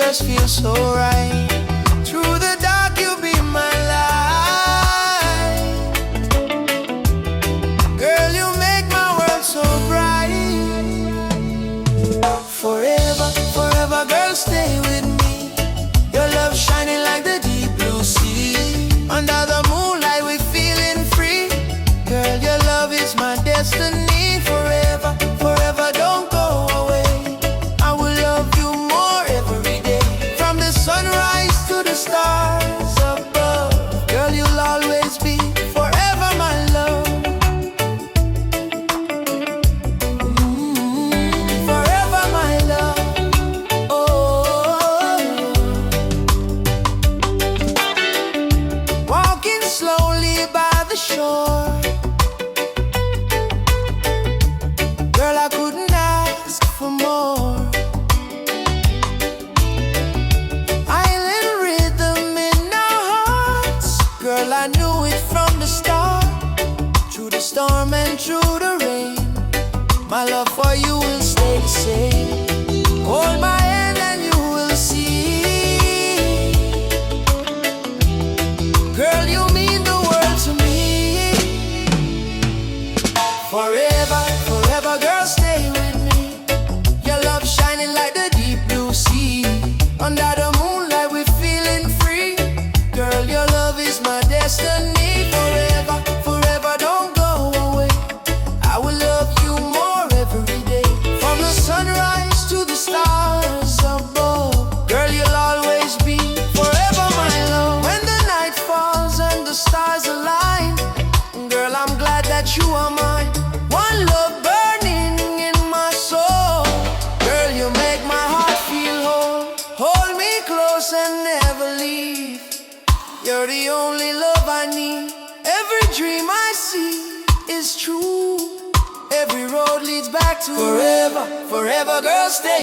just feels so right. Through the dark you'll be my light. Girl, you make my world so bright. Forever, forever, girl, stay with me. Your love shining like the deep blue sea. Under the moonlight we're feeling free. Girl, your love is my destiny. Forever, forever, don't go away. I will love you more every day. From the sunrise to the stars above. Girl, you'll always be forever my love. Forever my love. Oh, walking slowly by the shore. Girl, I couldn't ask for more. Island rhythm in our hearts. Girl, I knew it from the start. Through the storm and through the rain, my love for you will stay the same. Hold my hand and you will see. Girl, you mean the world to me. Forever, forever, girl, stay with me. Your love shining like the deep blue sea. Under the moonlight we're feeling free. Girl, your love is my destiny. Forever, forever, don't go away. I will love you more every day. From the sunrise to the stars above. Girl, you'll always be forever my love. When the night falls and the stars align, girl, I'm glad that you are mine. One love burning in my soul. Girl, you make my heart feel whole. Hold me close and never leave. You're the only love I need. Every dream I see is true. Every road leads back to forever, forever, girl, stay.